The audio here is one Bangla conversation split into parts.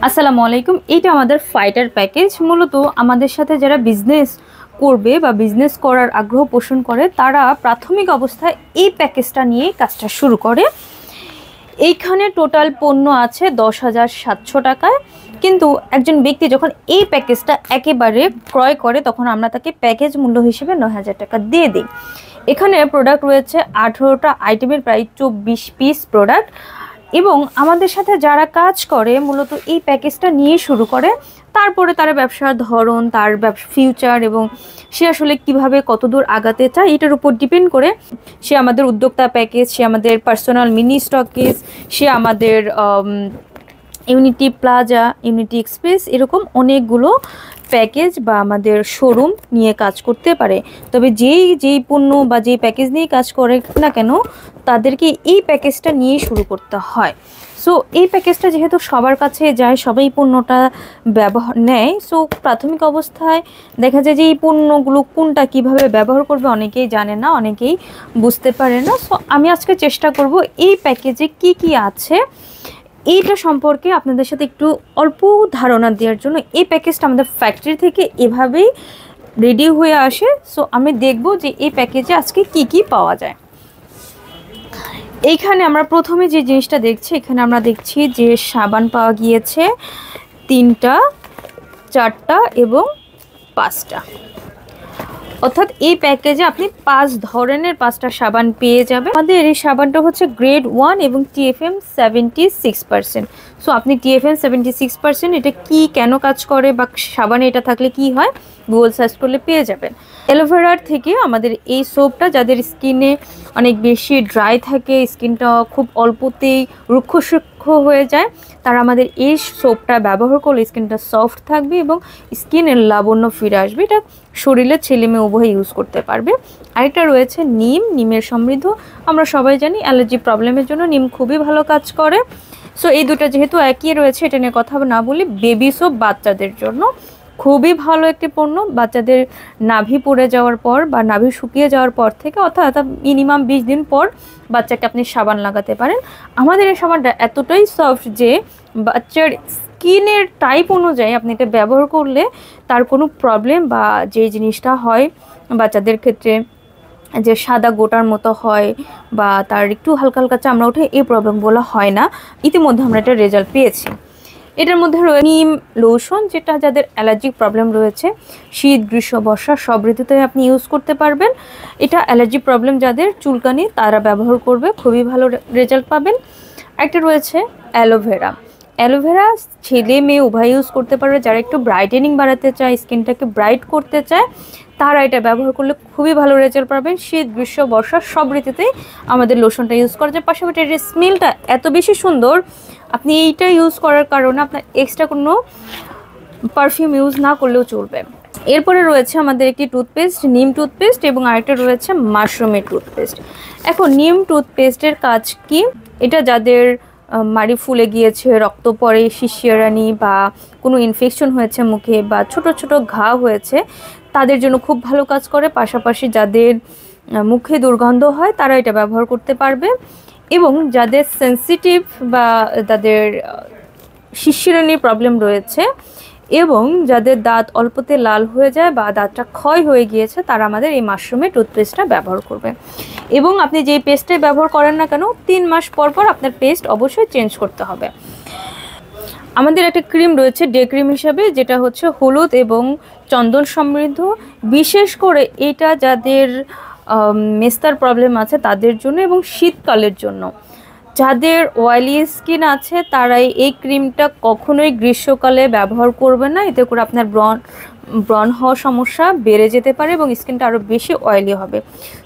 আসসালামু আলাইকুম। এটা আমাদের ফাইটার প্যাকেজ। মূলত আমাদের সাথে যারা বিজনেস করবে বা বিজনেস করার আগ্রহ পোষণ করে তারা প্রাথমিক অবস্থায় এই প্যাকেজটা নিয়ে কাজটা শুরু করে। এইখানে টোটাল পণ্য আছে 10,700 টাকায়, কিন্তু একজন ব্যক্তি যখন এই প্যাকেজটা একেবারে ক্রয় করে তখন আমরা তাকে প্যাকেজ মূল্য হিসেবে 9,000 টাকা দিয়ে দিই। এখানে প্রোডাক্ট রয়েছে 18টা আইটেমের প্রায় 24 পিস প্রোডাক্ট, এবং আমাদের সাথে যারা কাজ করে মূলত এই প্যাকেজটা নিয়ে শুরু করে। তারপরে তার ব্যবসার ধরন, তার ফিউচার এবং সে আসলে কিভাবে কতদূর আগাতে চায় এটার উপর ডিপেন্ড করে সে আমাদের উদ্যোক্তা প্যাকেজ, সে আমাদের পার্সোনাল মিনি স্টকেজ, সে আমাদের ইউনিটি প্লাজা, ইউনিটি এক্সপ্রেস, এরকম অনেকগুলো প্যাকেজ বা আমাদের শোরুম নিয়ে কাজ করতে পারে। তবে যেই পণ্য বা যেই প্যাকেজ নিয়ে কাজ করে না কেন তাদেরকে এই প্যাকেজটা নিয়ে শুরু করতে হয়। সো এই প্যাকেজটা যেহেতু সবার কাছে যায়, সবাই পণ্যটা ব্যবহার নেয়, সো প্রাথমিক অবস্থায় দেখা যায় যে এই পণ্যগুলো কোনটা কিভাবে ব্যবহার করবে অনেকেই জানে না, অনেকেই বুঝতে পারে না। সো আমি আজকে চেষ্টা করব এই প্যাকেজে কি কি আছে এইটা সম্পর্কে আপনাদের সাথে একটু অল্প ধারণা দেওয়ার জন্য। এই প্যাকেজটা আমাদের ফ্যাক্টরি থেকে এভাবেই রেডি হয়ে আসে। সো আমি দেখব যে এই প্যাকেজে আজকে কি কি পাওয়া যায়। এইখানে আমরা প্রথমে যে জিনিসটা দেখছি, এখানে আমরা দেখছি যে সাবান পাওয়া গিয়েছে 3টা, 4টা এবং 5টা। অর্থাৎ এই প্যাকেজে আপনি 5 ধরনের 5টা সাবান পেয়ে যাবেন। আমাদের এই সাবানটা হচ্ছে গ্রেড 1 এবং TFM 76%। সো আপনি TFM 76% এটা কি কেন কাজ করে বা সাবানে এটা থাকলে কি হয় গুগল সার্চ করলে পেয়ে যাবেন। অ্যালোভেরার থেকে আমাদের এই সোপটা, যাদের স্কিনে অনেক বেশি ড্রাই থাকে, স্কিনটা খুব অল্পতেই রুক্ষ সূক্ষ্ম হয়ে যায়, তারা আমাদের এই সোপটা ব্যবহার করলে স্কিনটা সফট থাকবে এবং স্কিনের লাবণ্য ফিরে আসবে। এটা শরীরে ছেলে মেয়ে উভয় ইউজ করতে পারবে। আরেকটা রয়েছে নিমের সমৃদ্ধ। আমরা সবাই জানি অ্যালার্জি প্রবলেমের জন্য নিম খুবই ভালো কাজ করে। সো এই দুটো যেহেতু একই রয়েছে, এটা নিয়ে কথা না বলি। বেবি সোপ বাচ্চাদের জন্য খুবই ভালো একটি পণ্য। বাচ্চাদের নাভি পড়ে যাওয়ার পর বা নাভি শুকিয়ে যাওয়ার পর থেকে, অর্থাৎ মিনিমাম 20 দিন পর বাচ্চাকে আপনি সাবান লাগাতে পারেন। আমাদের এই সাবানটা এতটাই সফট যে বাচ্চার স্কিনের টাইপ অনুযায়ী আপনি এটা ব্যবহার করলে তার কোনো প্রবলেম বা যে জিনিসটা হয় বাচ্চাদের ক্ষেত্রে যে সাদা গোটার মতো হয় বা তার একটু হালকা হালকা চামড়া ওঠে, এই প্রবলেমগুলো হয় না। ইতিমধ্যে আমরা একটা রেজাল্ট পেয়েছি। এটার মধ্যে রয়েছে নিম লোশন, যেটা যাদের অ্যালার্জিক প্রবলেম রয়েছে শীত, গ্রীষ্ম, বর্ষা সব ঋতুতে আপনি ইউজ করতে পারবেন। এটা অ্যালার্জি প্রবলেম যাদের চুলকানি তারা ব্যবহার করবে, খুবই ভালো রেজাল্ট পাবেন। একটা রয়েছে অ্যালোভেরা। অ্যালোভেরা ছেলে মেয়ে উভয় ইউজ করতে পারবে। যারা একটু ব্রাইটেনিং বাড়াতে চায়, স্কিনটাকে ব্রাইট করতে চায়, তারা এটা ব্যবহার করলে খুবই ভালো রেজাল্ট পাবেন। শীত, গ্রীষ্ম, বর্ষা সব ঋতুতেই আমাদের লোশনটা ইউজ করা যায়। পাশাপাশি এর স্মেলটা এত বেশি সুন্দর, আপনি এইটা ইউজ করার কারণে আপনার এক্সট্রা কোনো পারফিউম ইউজ না করলেও চলবে। এরপরে রয়েছে আমাদের একটি টুথপেস্ট, নিম টুথপেস্ট, এবং আরেকটা রয়েছে মাশরুমের টুথপেস্ট। এখন নিম টুথপেস্টের কাজ কি? এটা যাদের মাড়ি ফুলে গিয়েছে, রক্ত পড়ে, শিরশিরানি বা কোনো ইনফেকশন হয়েছে মুখে বা ছোট ছোট ঘা হয়েছে, তাদের জন্য খুব ভালো কাজ করে। পাশাপাশি যাদের মুখে দুর্গন্ধ হয় তারা এটা ব্যবহার করতে পারবে। এবং যাদের সেন্সিটিভ বা তাদের শিরশিরানির প্রবলেম রয়েছে এবং যাদের দাঁত অল্পতে লাল হয়ে যায় বা দাঁতটা ক্ষয় হয়ে গিয়েছে, তারা আমাদের এই মাশরুমের টুথপেস্টটা ব্যবহার করবে। এবং আপনি যেই পেস্টটাই ব্যবহার করেন না কেন 3 মাস পর পর আপনার পেস্ট অবশ্যই চেঞ্জ করতে হবে। আমাদের একটা ক্রিম রয়েছে ডে ক্রিম হিসাবে, যেটা হচ্ছে হলুদ এবং চন্দন সমৃদ্ধ। বিশেষ করে এটা যাদের মেস্তার প্রবলেম আছে তাদের জন্য এবং শীতকালের জন্য। যাদের অয়েলি স্কিন আছে তারাই এই ক্রিমটা কখনোই গ্রীষ্মকালে ব্যবহার করবে না। এতে করে আপনার ব্রণ হওয়ার সমস্যা বেড়ে যেতে পারে এবং স্কিনটা আরও বেশি অয়েলি হবে।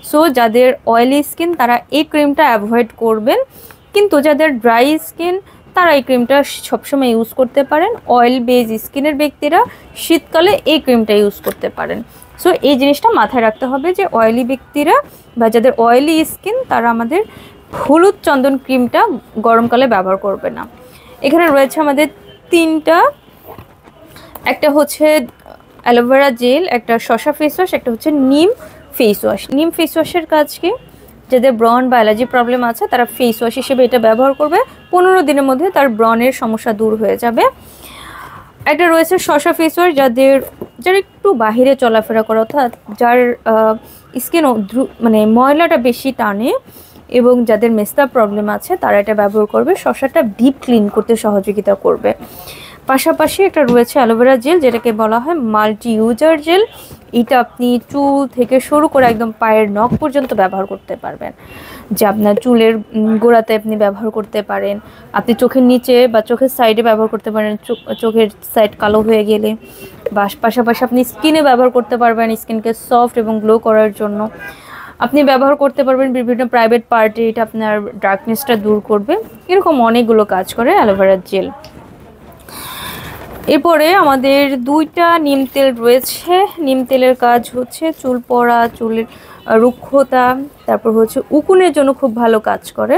সো যাদের অয়েলি স্কিন তারা এই ক্রিমটা অ্যাভয়েড করবেন। কিন্তু যাদের ড্রাই স্কিন তারা এই ক্রিমটা সবসময় ইউজ করতে পারেন। অয়েল বেজ স্কিনের ব্যক্তিরা শীতকালে এই ক্রিমটা ইউজ করতে পারেন। সো এই জিনিসটা মাথায় রাখতে হবে যে অয়েলি ব্যক্তিরা বা যাদের অয়েলি স্কিন তারা আমাদের হলুদ চন্দন ক্রিমটা গরমকালে ব্যবহার করবে না। এখানে রয়েছে আমাদের 3টা, একটা হচ্ছে অ্যালোভেরা জেল, একটা শসা ফেস ওয়াশ, একটা হচ্ছে নিম ফেস ওয়াশ। নিম ফেস ওয়াশের কাজ কি? যাদের ব্রণ বা অ্যালার্জি প্রবলেম আছে তারা ফেস ওয়াশ হিসেবে এটা ব্যবহার করবে, 15 দিনের মধ্যে তার ব্রণের সমস্যা দূর হয়ে যাবে। একটা রয়েছে শসা ফেস ওয়াশ, যারা একটু বাহিরে চলাফেরা করে, অর্থাৎ যার স্কিন মানে ময়লাটা বেশি টানে এবং যাদের মেস্তা প্রবলেম আছে তারা এটা ব্যবহার করবে, শসাটা ডিপ ক্লিন করতে সহযোগিতা করবে। পাশাপাশি একটা রয়েছে অ্যালোভেরা জেল, যেটাকে বলা হয় মাল্টি ইউজার জেল। এটা আপনি চুল থেকে শুরু করে একদম পায়ের নখ পর্যন্ত ব্যবহার করতে পারবেন, যে আপনার চুলের গোড়াতে আপনি ব্যবহার করতে পারেন, আপনি চোখের নিচে বা চোখের সাইডে ব্যবহার করতে পারেন চোখের সাইড কালো হয়ে গেলে, বা পাশাপাশি আপনি স্কিনে ব্যবহার করতে পারবেন স্কিনকে সফট এবং গ্লো করার জন্য। আপনি ব্যবহার করতে পারবেন বিভিন্ন প্রাইভেট পার্টে, এটা আপনার ডার্কনেসটা দূর করবে। এরকম অনেকগুলো কাজ করে অ্যালোভেরা জেল। এরপরে আমাদের 2টা নিম তেল রয়েছে। নিম তেলের কাজ হচ্ছে চুল পড়া, চুলের রুক্ষতা, তারপর হচ্ছে উকুনের জন্য খুব ভালো কাজ করে।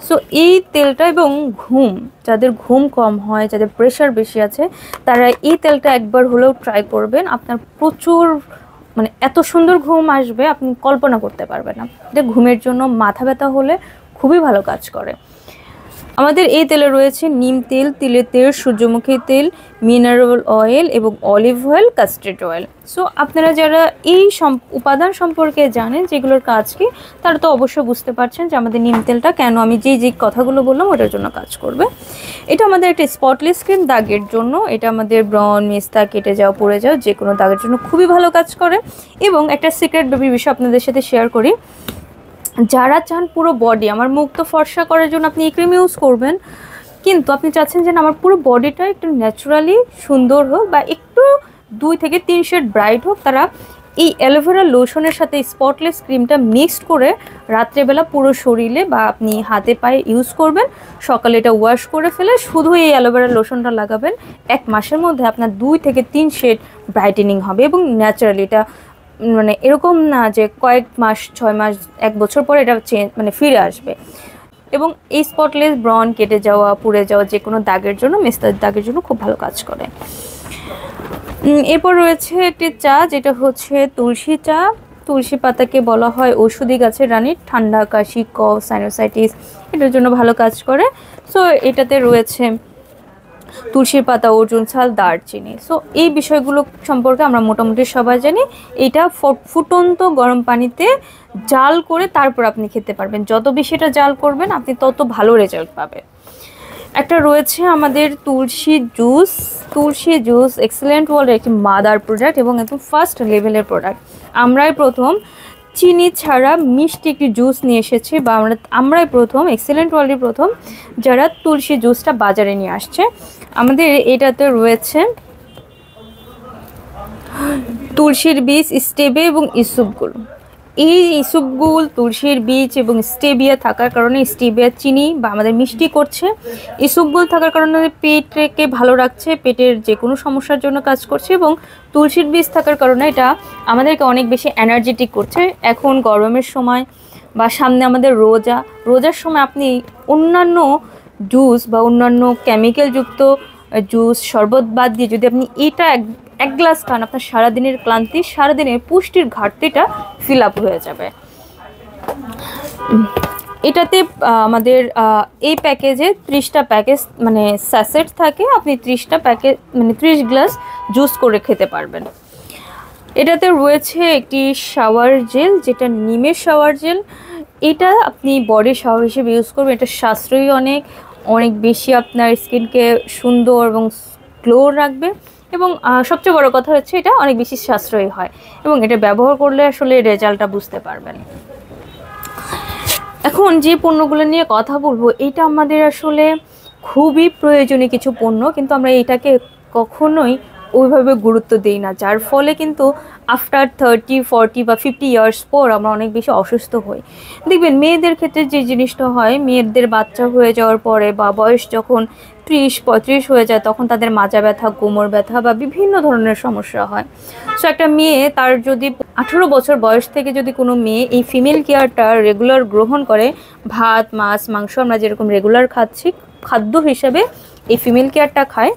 সো এই তেলটা এবং যাদের ঘুম কম হয়, যাদের প্রেশার বেশি আছে, তারা এই তেলটা একবার হলেও ট্রাই করবেন। আপনার প্রচুর মানে এত সুন্দর ঘুম আসবে আপনি কল্পনা করতে পারবেন না। এটা ঘুমের জন্য, মাথা ব্যথা হলে খুবই ভালো কাজ করে। আমাদের এই তেলে রয়েছে নিম তেল, তিলের তেল, সূর্যমুখী তেল, মিনারেল অয়েল এবং olive oil, custard oil. So আপনারা যারা এই উপাদান সম্পর্কে জানেন যেগুলোর কাজ কি, তারা তো অবশ্যই বুঝতে পারছেন যে আমাদের নিম তেলটা কেন আমি যে কথাগুলো বললাম ওটার জন্য কাজ করবে। এটা আমাদের একটা স্পটলেস স্কিন, দাগের জন্য। এটা আমাদের ব্রণ, মেস্তা, কেটে যাওয়া, পড়ে যাওয়া যে কোনো দাগের জন্য খুবই ভালো কাজ করে। এবং একটা সিক্রেট বেবি বিষয় আপনাদের সাথে শেয়ার করি, যারা চান পুরো বডি, আমার মুখ তো ফর্সা করার জন্য আপনি এই ক্রিম ইউজ করবেন, কিন্তু আপনি চাচ্ছেন যে আমার পুরো বডিটা একটু ন্যাচারালি সুন্দর হোক বা একটু 2 থেকে 3 শেড ব্রাইট হোক, তারা এই অ্যালোভেরা লোশনের সাথে স্পটলেস ক্রিমটা মিক্সড করে রাত্রেবেলা পুরো শরীরে বা আপনি হাতে পায়ে ইউজ করবেন। সকালে এটা ওয়াশ করে ফেলে শুধু এই অ্যালোভেরা লোশনটা লাগাবেন। 1 মাসের মধ্যে আপনার 2 থেকে 3 শেড ব্রাইটেনিং হবে এবং ন্যাচারালি, এটা মানে এরকম না যে কয়েক মাস, 6 মাস, 1 বছর পরে এটা মানে ফিরে আসবে। এবং এই স্পটলেস ব্রণ, কেটে যাওয়া, পুড়ে যাওয়া যে কোনো দাগের জন্য, মেস্তার দাগের জন্য খুব ভালো কাজ করে। এরপর রয়েছে একটি চা, যেটা হচ্ছে তুলসী চা। তুলসী পাতাকে বলা হয় ঔষধি গাছের রানী, ঠান্ডা, কাশি, কফ, সাইনোসাইটিস এটার জন্য ভালো কাজ করে। সো এটাতে রয়েছে তুলসীর পাতা, অর্জুন ছাল, দারচিনি। সো এই বিষয়গুলো সম্পর্কে আমরা মোটামুটি সবাই জানি। এটা ফুটন্ত গরম পানিতে জাল করে তারপর আপনি খেতে পারবেন। যত বেশি এটা জাল করবেন আপনি তত ভালো রেজাল্ট পাবেন। একটা রয়েছে আমাদের তুলসী জুস। তুলসী জুস এক্সেলেন্ট ওয়ার্ল্ডের একটি মাদার প্রোডাক্ট এবং একদম ফার্স্ট লেভেলের প্রোডাক্ট। আমরাই প্রথম চিনি ছাড়া মিষ্টি একটি জুস নিয়ে এসেছি, বা আমরাই প্রথম, এক্সেলেন্ট ওয়ার্ল্ডের প্রথম যারা তুলসী জুসটা বাজারে নিয়ে আসছে। আমাদের এটাতে রয়েছে তুলসীর বীজ, স্টেবে এবং ইসুপগুল। এই ইসুপগুল, তুলসীর বীজ এবং স্টেবিয়া থাকার কারণে, স্টেবিয়া চিনি বা আমাদের মিষ্টি করছে, ইসুপগুল থাকার কারণে পেটকে ভালো রাখছে, পেটের যে কোনো সমস্যার জন্য কাজ করছে, এবং তুলসীর বীজ থাকার কারণে এটা আমাদেরকে অনেক বেশি এনার্জেটিক করছে। এখন গরমের সময় বা সামনে আমাদের রোজার সময় আপনি অন্যান্য জুস বা অন্যান্য কেমিক্যালযুক্ত জুস, শরবত বাদ দিয়ে যদি আপনি এটা এক গ্লাস খান, আপনার সারাদিনের ক্লান্তি, সারাদিনের পুষ্টির ঘাটতিটা ফিল আপ হয়ে যাবে। এটাতে আমাদের এই প্যাকেজে 30টা প্যাকেজ মানে স্যাসেট থাকে, আপনি 30টা প্যাকেজ মানে 30 গ্লাস জুস করে খেতে পারবেন। এটাতে রয়েছে একটি শাওয়ার জেল, যেটা নিমের শাওয়ার জেল। এটা আপনি বডি শাওয়ার হিসেবে ইউজ করবেন। এটা সাশ্রয়ী অনেক বেশি আপনার স্কিনকে সুন্দর এবং গ্লো রাখবে, এবং সবচেয়ে বড় কথা হচ্ছে এটা অনেক বেশি সাশ্রয়ী হয়, এবং এটা ব্যবহার করলে আসলে রেজাল্টটা বুঝতে পারবেন। এখন যে পণ্যগুলো নিয়ে কথা বলবো, এটা আমাদের আসলে খুবই প্রয়োজনীয় কিছু পণ্য, কিন্তু আমরা এটাকে কখনোই ওইভাবে গুরুত্ব দিই না, যার ফলে কিন্তু আফটার 30, 40 বা 50 ইয়ার্স পর আমরা অনেক বেশি অসুস্থ হই। দেখবেন মেয়েদের ক্ষেত্রে যে জিনিসটা হয়, মেয়েদের বাচ্চা হয়ে যাওয়ার পরে বা বয়স যখন 30-35 হয়ে যায়, তখন তাদের মাজা ব্যথা, কোমর ব্যথা বা বিভিন্ন ধরনের সমস্যা হয়। সো একটা মেয়ে, তার যদি 18 বছর বয়স থেকে যদি কোনো মেয়ে এই ফিমেল কেয়ারটা রেগুলার গ্রহণ করে, ভাত, মাছ, মাংস আমরা যেরকম রেগুলার খাচ্ছি, খাদ্য হিসেবে এই ফিমেল কেয়ারটা খায়,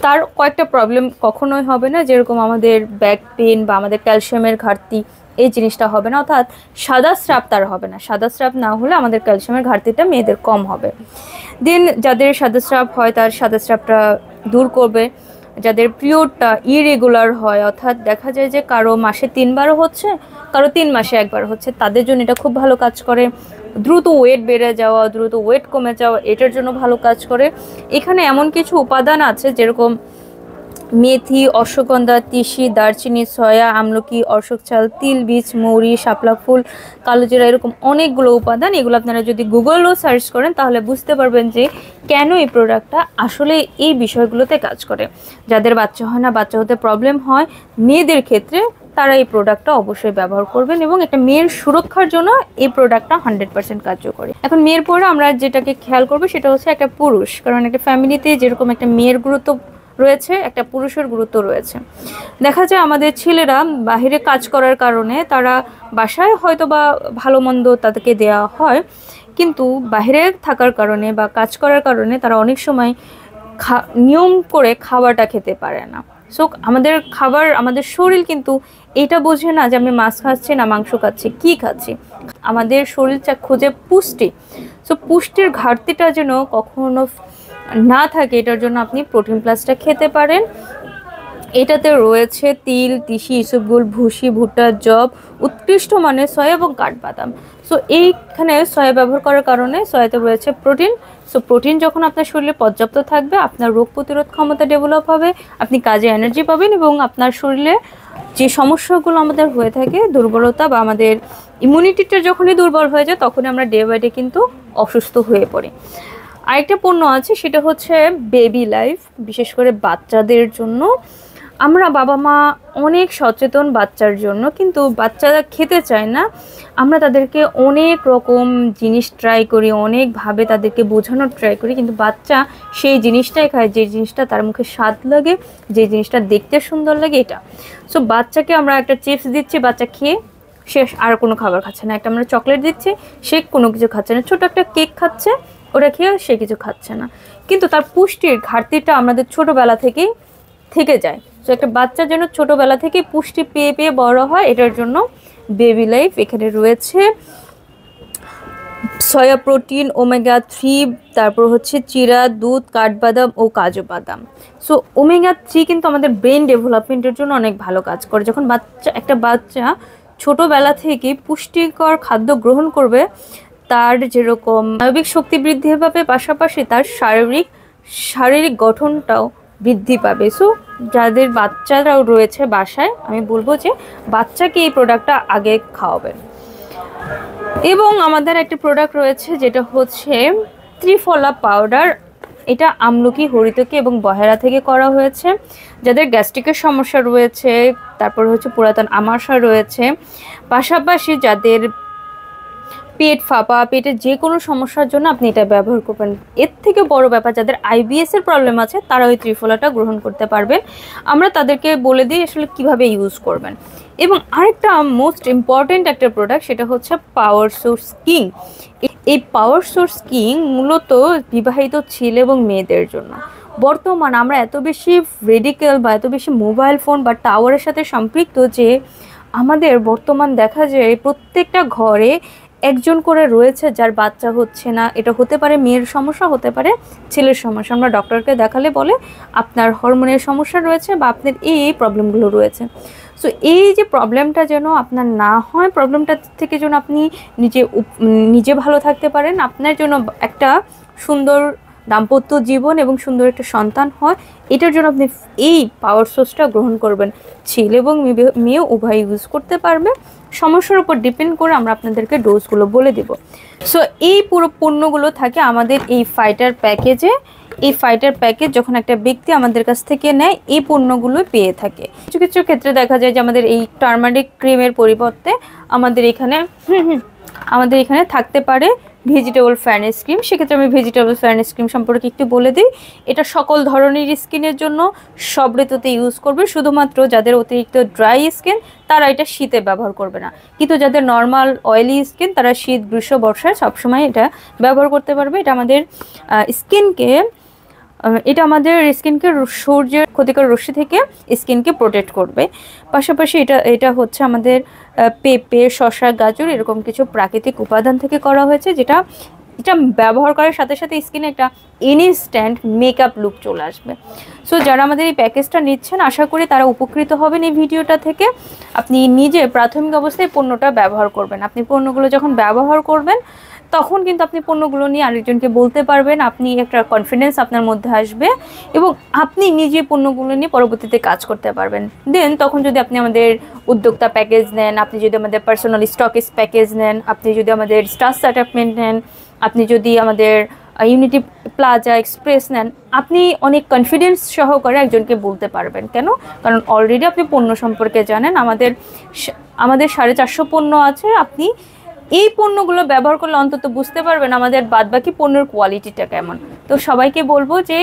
তার কয়েকটা প্রবলেম কখনোই হবে না। যেরকম আমাদের ব্যাক পেন বা আমাদের ক্যালসিয়ামের ঘাটতি, এই জিনিসটা হবে না, অর্থাৎ সাদা স্রাব তার হবে না। সাদা স্রাব না হলে আমাদের ক্যালসিয়ামের ঘাটতিটা মেয়েদের কম হবে। দেন যাদের সাদা স্রাব হয় তার সাদা স্রাবটা দূর করবে। যাদের পিরিয়ডটা ইরেগুলার হয়, অর্থাৎ দেখা যায় যে কারো মাসে 3বারও হচ্ছে, কারো 3 মাসে 1বার হচ্ছে, তাদের জন্য এটা খুব ভালো কাজ করে। দ্রুত ওয়েট বেড়ে যাওয়া, দ্রুত ওয়েট কমে যাওয়া, এটার জন্য ভালো কাজ করে। এখানে এমন কিছু উপাদান আছে যেরকম মেথি, অশ্বগন্ধা, তিসি, দারচিনি, সয়া, আমলকি, অশোক চাল, তিল বীজ, মৌরি, শাপলা ফুল, কালোজিরা, এরকম অনেকগুলো উপাদান। এগুলো আপনারা যদি গুগলও সার্চ করেন তাহলে বুঝতে পারবেন যে কেন এই প্রোডাক্টটা আসলে এই বিষয়গুলোতে কাজ করে। যাদের বাচ্চা হয় না, বাচ্চা হতে প্রবলেম হয়, মেয়েদের ক্ষেত্রে তারা এই প্রোডাক্টটা অবশ্যই ব্যবহার করবেন এবং একটা মেয়ের সুরক্ষার জন্য এই প্রোডাক্টটা 100% কার্যকরী। এখন মেয়ের পরে আমরা যেটাকে খেয়াল করবো সেটা হচ্ছে একটা পুরুষ, কারণ একটা ফ্যামিলিতে যেরকম একটা মেয়ের গুরুত্ব রয়েছে, একটা পুরুষের গুরুত্ব রয়েছে। দেখা যায় আমাদের ছেলেরা বাহিরে কাজ করার কারণে তারা বাসায় হয়তো বা ভালো মন্দ তাদেরকে দেওয়া হয়, কিন্তু বাইরে থাকার কারণে বা কাজ করার কারণে তারা অনেক সময় নিয়ম করে খাবারটা খেতে পারে না। সো আমাদের খাবার, আমাদের শরীর কিন্তু এটা বোঝে না যে আমি মাছ খাচ্ছি না মাংস খাচ্ছি, কি খাচ্ছি। আমাদের শরীরটা খোঁজে পুষ্টি। সো পুষ্টির ঘাটতিটা যেন কখনো না থাকে, এটার জন্য আপনি প্রোটিন প্লাসটা খেতে পারেন। এটাতে রয়েছে তিল, তিসি, ইসবগুল, ভুসি, ভুট্টা, জব, উৎকৃষ্ট মানের সয়া এবং কাঠবাদাম। সো এইখানে সয়া ব্যবহার করার কারণে সয়াতে রয়েছে প্রোটিন। সো প্রোটিন যখন আপনার শরীরে পর্যাপ্ত থাকবে, আপনার রোগ প্রতিরোধ ক্ষমতা ডেভেলপ হবে, আপনি কাজে এনার্জি পাবেন এবং আপনার শরীরে যে সমস্যাগুলো আমাদের হয়ে থাকে, দুর্বলতা বা আমাদের ইমিউনিটিটা যখনই দুর্বল হয়ে যায় তখনই আমরা ডে বাই ডে কিন্তু অসুস্থ হয়ে পড়ি। আরেকটা পণ্য আছে, সেটা হচ্ছে বেবি লাইফ, বিশেষ করে বাচ্চাদের জন্য। আমরা বাবা মা অনেক সচেতন বাচ্চার জন্য, কিন্তু বাচ্চারা খেতে চায় না। আমরা তাদেরকে অনেক রকম জিনিস ট্রাই করি, অনেকভাবে তাদেরকে বোঝানোর ট্রাই করি, কিন্তু বাচ্চা সেই জিনিসটাই খায় যে জিনিসটা তার মুখে স্বাদ লাগে, যে জিনিসটা দেখতে সুন্দর লাগে, এটা। সো বাচ্চাকে আমরা একটা চিপস দিচ্ছি, বাচ্চা খেয়ে সে আর কোনো খাবার খাচ্ছে না। একটা আমরা চকলেট দিচ্ছি, সে কোনো কিছু খাচ্ছে না। ছোটো একটা কেক খাচ্ছে, ওটা খেয়ে সে কিছু খাচ্ছে না, কিন্তু তার পুষ্টির ঘাটতিটা আমাদের ছোটোবেলা থেকেই থেকে যায়। তো একটা বাচ্চা যেন ছোটোবেলা থেকে পুষ্টি পেয়ে পেয়ে বড় হয়, এটার জন্য বেবি লাইফ। এখানে রয়েছে সয়া প্রোটিন, ওমেগা 3, তারপর হচ্ছে চিরা, দুধ, কাঠবাদাম ও কাজু বাদাম। সো ওমেগা 3 কিন্তু আমাদের ব্রেন ডেভেলপমেন্টের জন্য অনেক ভালো কাজ করে। যখন একটা বাচ্চা ছোটোবেলা থেকে পুষ্টিকর খাদ্য গ্রহণ করবে, তার যেরকম স্নায়বিক শক্তি বৃদ্ধি পাবে, পাশাপাশি তার শারীরিক গঠনটাও বৃদ্ধি পাবে। সো যাদের বাচ্চারাও রয়েছে বাসায়, আমি বলবো যে বাচ্চাকে এই প্রোডাক্টটা আগে খাওয়াবেন। এবং আমাদের একটা প্রোডাক্ট রয়েছে যেটা হচ্ছে ত্রিফলা পাউডার। এটা আমলকি, হরিতকি এবং বহেরা থেকে করা হয়েছে। যাদের গ্যাস্ট্রিকের সমস্যা রয়েছে, তারপর হচ্ছে পুরাতন আমাশা রয়েছে, পাশাপাশি যাদের পেট ফাঁপা, পেটের যে কোনো সমস্যার জন্য আপনি এটা ব্যবহার করবেন। এর থেকে বড় ব্যাপার, যাদের IBS এর প্রবলেম আছে তারা ওই ত্রিফলাটা গ্রহণ করতে পারবেন। আমরা তাদেরকে বলে দিই আসলে কিভাবে ইউজ করবেন। এবং আরেকটা মোস্ট ইম্পর্টেন্ট একটা প্রোডাক্ট, সেটা হচ্ছে পাওয়ার সোর্স কিং। এই পাওয়ার সোর্স কিং মূলত বিবাহিত ছেলে এবং মেয়েদের জন্য। বর্তমান আমরা এত বেশি রেডিক্যাল বা এত বেশি মোবাইল ফোন বা টাওয়ারের সাথে সম্পৃক্ত যে আমাদের বর্তমান দেখা যায় প্রত্যেকটা ঘরে একজন করে রয়েছে যার বাচ্চা হচ্ছে না। এটা হতে পারে মেয়ের সমস্যা, হতে পারে ছেলের সমস্যা। আমরা ডক্টরকে দেখালে বলে আপনার হরমোনের সমস্যা রয়েছে বা আপনার এই প্রবলেমগুলো রয়েছে। সো এই যে প্রবলেমটা যেন আপনার না হয়, প্রবলেমটা থেকে যেন আপনি নিজে ভালো থাকতে পারেন, আপনার জন্য একটা সুন্দর দাম্পত্য জীবন এবং সুন্দর একটা সন্তান হয়, এটার জন্য আপনি এই পাওয়ার সোর্সটা গ্রহণ করবেন। ছেলে এবং মেয়ে উভয় ইউজ করতে পারবে। সমস্যার উপর ডিপেন্ড করে আমরা আপনাদেরকে ডোজগুলো বলে দেব। সো এই পুরো পণ্যগুলো থাকে আমাদের এই ফাইটার প্যাকেজে। এই ফাইটার প্যাকেজ যখন একটা ব্যক্তি আমাদের কাছ থেকে নেয়, এই পণ্যগুলো পেয়ে থাকে। কিছু কিছু ক্ষেত্রে দেখা যায় যে আমাদের এই টার্মারিক ক্রিমের পরিবর্তে আমাদের এখানে থাকতে পারে ভেজিটেবল ফেয়ারনেস ক্রিম। সেক্ষেত্রে আমি ভেজিটেবল ফেয়ারনেস ক্রিম সম্পর্কে একটু বলে দিই। এটা সকল ধরনের স্কিনের জন্য, সব ঋতুতে ইউজ করবে। শুধুমাত্র যাদের অতিরিক্ত ড্রাই স্কিন তারা এটা শীতে ব্যবহার করবে না, কিন্তু যাদের নর্মাল অয়েলি স্কিন তারা শীত, গ্রীষ্ম, বর্ষায় সবসময় এটা ব্যবহার করতে পারবে। এটা আমাদের স্কিনকে এটা আমাদের স্কিনকে সূর্যের ক্ষতিকর রশ্মি থেকে স্কিনকে প্রোটেক্ট করবে। পাশাপাশি এটা হচ্ছে আমাদের পেঁপে, শসা, গাজর এরকম কিছু প্রাকৃতিক উপাদান থেকে করা হয়েছে, যেটা ব্যবহার করার সাথে সাথে স্কিনে একটা ইনস্ট্যান্ট মেকআপ লুক চলে আসবে। সো যারা আমাদের এই প্যাকেজটা নিচ্ছেন, আশা করি তারা উপকৃত হবেন এই ভিডিওটা থেকে। আপনি নিজে প্রাথমিক অবস্থায় পণ্যটা ব্যবহার করবেন। আপনি পণ্যগুলো যখন ব্যবহার করবেন তখন কিন্তু আপনি পণ্যগুলো নিয়ে আরেকজনকে বলতে পারবেন, আপনি একটা কনফিডেন্স আপনার মধ্যে আসবে এবং আপনি নিজে পণ্যগুলো নিয়ে পরবর্তীতে কাজ করতে পারবেন। দেন তখন যদি আপনি আমাদের উদ্যোক্তা প্যাকেজ নেন, আপনি যদি আমাদের পার্সোনাল স্টকিস প্যাকেজ নেন, আপনি যদি আমাদের স্টার সেটআপমেন্ট নেন, আপনি যদি আমাদের ইউনিটি প্লাজা এক্সপ্রেস নেন, আপনি অনেক কনফিডেন্স সহকারে একজনকে বলতে পারবেন। কেন? কারণ অলরেডি আপনি পণ্য সম্পর্কে জানেন। আমাদের 450 পণ্য আছে। আপনি এই পণ্যগুলো ব্যবহার করলে অন্তত বুঝতে পারবেন আমাদের বাদবাকি পণ্যের কোয়ালিটিটা কেমন। তো সবাইকে বলবো যে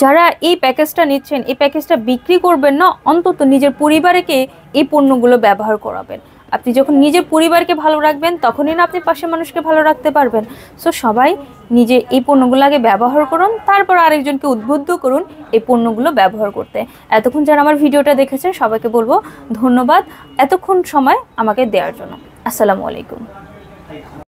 যারা এই প্যাকেজটা নিচ্ছেন, এই প্যাকেজটা বিক্রি করবেন না, অন্তত নিজের পরিবারকে এই পণ্যগুলো ব্যবহার করাবেন। আপনি যখন নিজের পরিবারকে ভালো রাখবেন তখনই না আপনি পাশের মানুষকে ভালো রাখতে পারবেন। সো সবাই নিজে এই পণ্যগুলো আগে ব্যবহার করুন, তারপর আরেকজনকে উদ্বুদ্ধ করুন এই পণ্যগুলো ব্যবহার করতে। এতক্ষণ যারা আমার ভিডিওটা দেখেছেন সবাইকে বলবো ধন্যবাদ এতক্ষণ সময় আমাকে দেওয়ার জন্য। আসসালামু আলাইকুম।